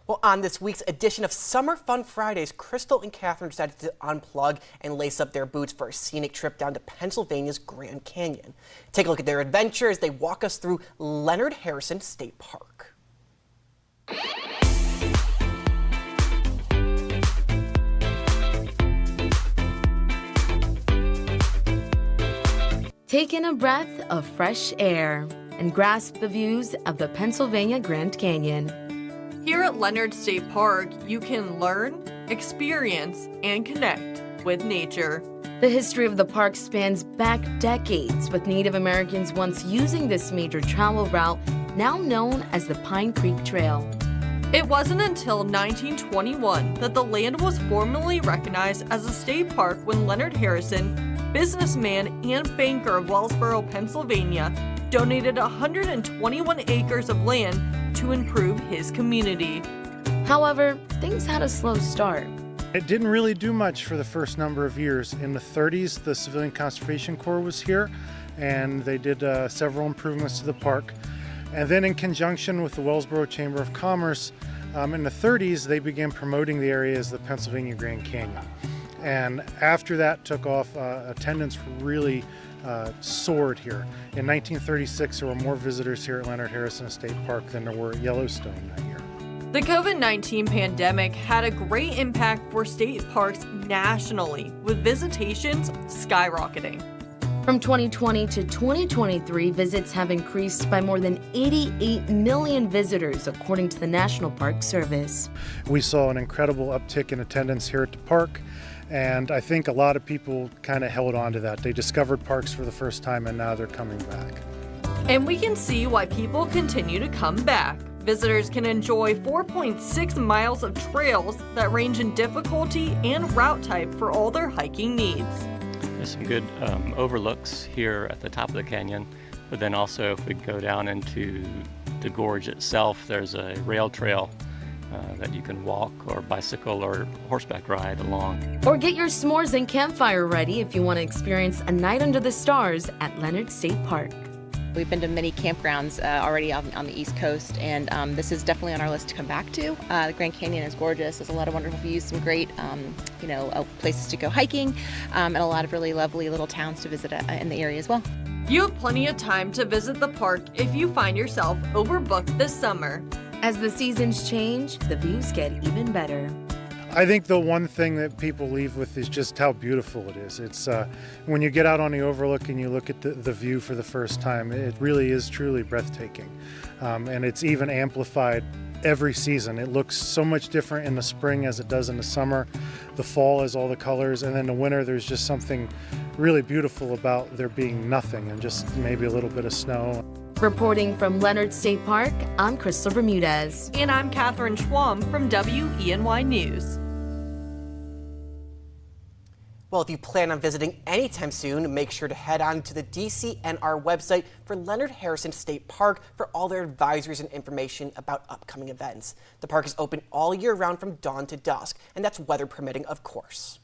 Well, on this week's edition of Summer Fun Fridays, Crystal and Katherine decided to unplug and lace up their boots for a scenic trip down to Pennsylvania's Grand Canyon. Take a look at their adventure as they walk us through Leonard Harrison State Park. Take in a breath of fresh air and grasp the views of the Pennsylvania Grand Canyon. Here at Leonard State Park, you can learn, experience, and connect with nature. The history of the park spans back decades, with Native Americans once using this major travel route, now known as the Pine Creek Trail. It wasn't until 1921 that the land was formally recognized as a state park when Leonard Harrison, businessman and banker of Wellsboro, Pennsylvania, donated 121 acres of land to improve his community. However, things had a slow start. It didn't really do much for the first number of years. In the 30s, the Civilian Conservation Corps was here, and they did several improvements to the park. And then in conjunction with the Wellsboro Chamber of Commerce, in the 30s, they began promoting the area as the Pennsylvania Grand Canyon. And after that took off, attendance really soared here. In 1936, there were more visitors here at Leonard Harrison State Park than there were at Yellowstone that year. The COVID-19 pandemic had a great impact for state parks nationally, with visitations skyrocketing. From 2020 to 2023, visits have increased by more than 88 million visitors, according to the National Park Service. We saw an incredible uptick in attendance here at the park, and I think a lot of people kind of held on to that. They discovered parks for the first time, and now they're coming back. And we can see why people continue to come back. Visitors can enjoy 4.6 miles of trails that range in difficulty and route type for all their hiking needs. There's some good overlooks here at the top of the canyon, but then also if we go down into the gorge itself, there's a rail trail that you can walk or bicycle or horseback ride along. Or get your s'mores and campfire ready if you want to experience a night under the stars at Leonard State Park. We've been to many campgrounds already on the East Coast, and this is definitely on our list to come back to. The Grand Canyon is gorgeous. There's a lot of wonderful views, some great places to go hiking, and a lot of really lovely little towns to visit in the area as well. You have plenty of time to visit the park if you find yourself overbooked this summer. As the seasons change, the views get even better. I think the one thing that people leave with is just how beautiful it is. It's when you get out on the overlook and you look at the view for the first time, it really is truly breathtaking. And it's even amplified every season. It looks so much different in the spring as it does in the summer. The fall has all the colors, and then the winter there's just something really beautiful about there being nothing and just maybe a little bit of snow. Reporting from Leonard State Park, I'm Crystal Bermudez. And I'm Katherine Schwam from WENY News. Well, if you plan on visiting anytime soon, make sure to head on to the DCNR website for Leonard Harrison State Park for all their advisories and information about upcoming events. The park is open all year round from dawn to dusk, and that's weather permitting, of course.